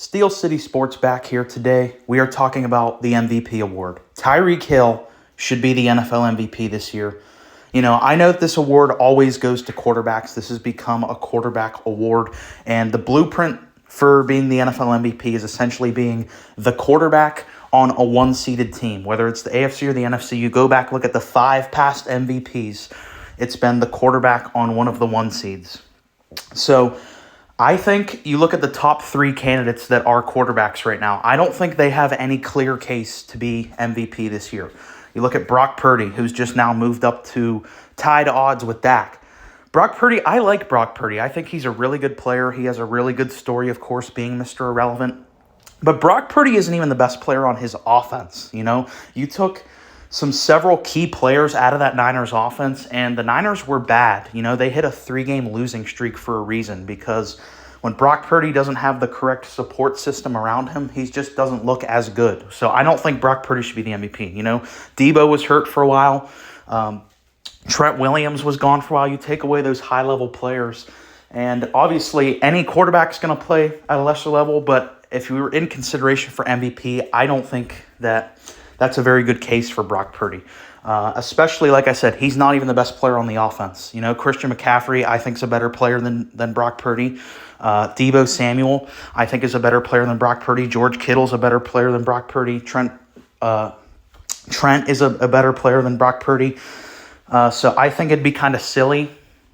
Steel City Sports back here today. We are talking about the MVP award. Tyreek Hill should be the NFL MVP this year. I know that this award always goes to quarterbacks. This has become a quarterback award, and the blueprint for being the NFL MVP is essentially being the quarterback on a one-seeded team. Whether it's the AFC or the NFC, you go back, look at the 5 past MVPs. It's been the quarterback on one of the one seeds. So I think you look at the top 3 candidates that are quarterbacks right now. I don't think they have any clear case to be MVP this year. You look at Brock Purdy, who's just now moved up to tied odds with Dak. Brock Purdy, I like Brock Purdy. I think he's a really good player. He has a really good story, of course, being Mr. Irrelevant. But Brock Purdy isn't even the best player on his offense. You took several key players out of that Niners offense, and the Niners were bad. They hit a 3-game losing streak for a reason, because when Brock Purdy doesn't have the correct support system around him, he just doesn't look as good. So I don't think Brock Purdy should be the MVP. Debo was hurt for a while. Trent Williams was gone for a while. You take away those high-level players, and obviously any quarterback's going to play at a lesser level, but if we were in consideration for MVP, I don't think that's a very good case for Brock Purdy. Especially, like I said, he's not even the best player on the offense. Christian McCaffrey, I think, is a better player than Brock Purdy. Debo Samuel, I think, is a better player than Brock Purdy. George Kittle's a better player than Brock Purdy. Trent is a better player than Brock Purdy. So I think it'd be kind of silly.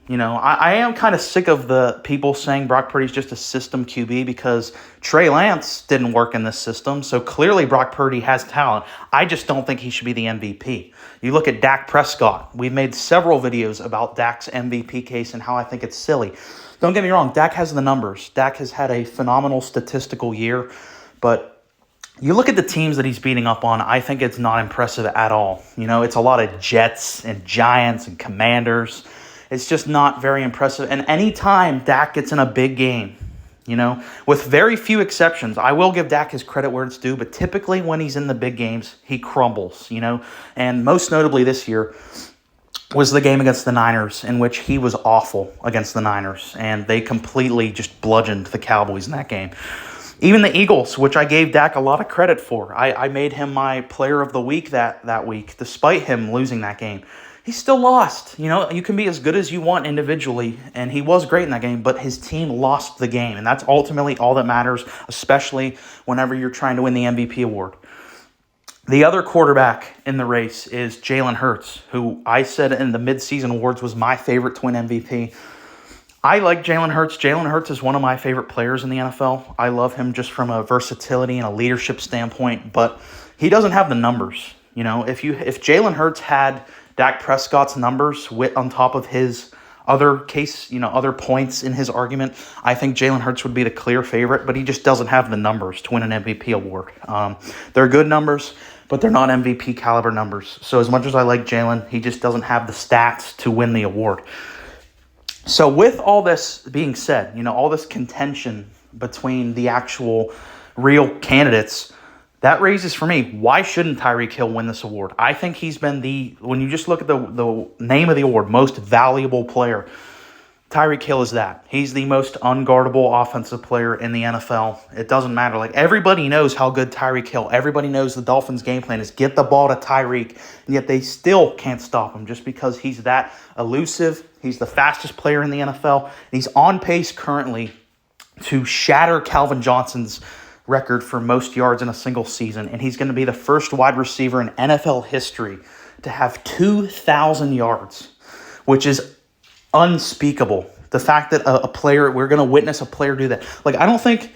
I am kind of sick of the people saying Brock Purdy's just a system QB, because Trey Lance didn't work in this system. So clearly Brock Purdy has talent. I just don't think he should be the MVP. You look at Dak Prescott. We've made several videos about Dak's MVP case and how I think it's silly. Don't get me wrong. Dak has the numbers. Dak has had a phenomenal statistical year. But you look at the teams that he's beating up on, I think it's not impressive at all. It's a lot of Jets and Giants and Commanders. It's just not very impressive. And anytime Dak gets in a big game, with very few exceptions, I will give Dak his credit where it's due, but typically when he's in the big games, he crumbles, And most notably this year was the game against the Niners, in which he was awful against the Niners, and they completely just bludgeoned the Cowboys in that game. Even the Eagles, which I gave Dak a lot of credit for. I made him my player of the week that week, despite him losing that game. He still lost. You can be as good as you want individually, and he was great in that game, but his team lost the game, and that's ultimately all that matters, especially whenever you're trying to win the MVP award. The other quarterback in the race is Jalen Hurts, who I said in the midseason awards was my favorite to win MVP. I like Jalen Hurts. Jalen Hurts is one of my favorite players in the NFL. I love him just from a versatility and a leadership standpoint, but he doesn't have the numbers. If Jalen Hurts had Dak Prescott's numbers on top of his other points in his argument, I think Jalen Hurts would be the clear favorite, but he just doesn't have the numbers to win an MVP award. They're good numbers, but they're not MVP caliber numbers. So as much as I like Jalen, he just doesn't have the stats to win the award. So with all this being said, all this contention between the actual real candidates, that raises for me, why shouldn't Tyreek Hill win this award? I think he's been when you just look at the name of the award, most valuable player, Tyreek Hill is that. He's the most unguardable offensive player in the NFL. It doesn't matter. Everybody knows how good Tyreek Hill. Everybody knows the Dolphins' game plan is get the ball to Tyreek, and yet they still can't stop him just because he's that elusive. He's the fastest player in the NFL. And he's on pace currently to shatter Calvin Johnson's record for most yards in a single season, and he's going to be the first wide receiver in NFL history to have 2,000 yards, which is unspeakable. The fact that we're going to witness a player do that. I don't think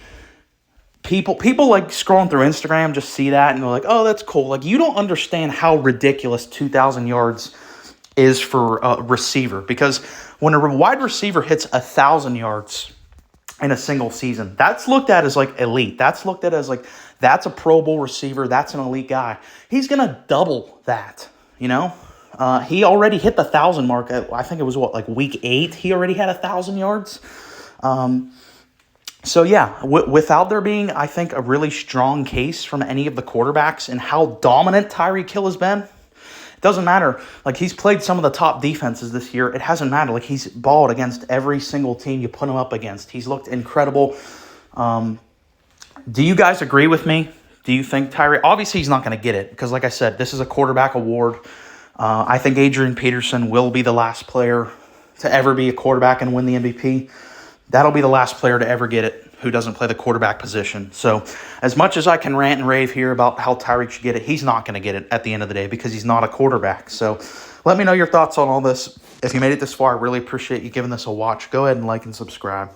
people scrolling through Instagram just see that and they're like, oh, that's cool. You don't understand how ridiculous 2,000 yards is for a receiver, because when a wide receiver hits 1,000 yards in a single season, that's looked at as elite. That's looked at as that's a Pro Bowl receiver. That's an elite guy. He's going to double that, He already hit the 1,000 mark. I think it was week 8. He already had 1,000 yards. So yeah, without there being, I think, a really strong case from any of the quarterbacks and how dominant Tyreek Hill has been, it doesn't matter. He's played some of the top defenses this year. It hasn't mattered. He's balled against every single team you put him up against. He's looked incredible. Do you guys agree with me? Do you think Tyreek? Obviously, he's not going to get it because, like I said, this is a quarterback award. I think Adrian Peterson will be the last player to ever be a quarterback and win the MVP. That'll be the last player to ever get it who doesn't play the quarterback position. So as much as I can rant and rave here about how Tyreek should get it, he's not going to get it at the end of the day because he's not a quarterback. So let me know your thoughts on all this. If you made it this far, I really appreciate you giving this a watch. Go ahead and like and subscribe.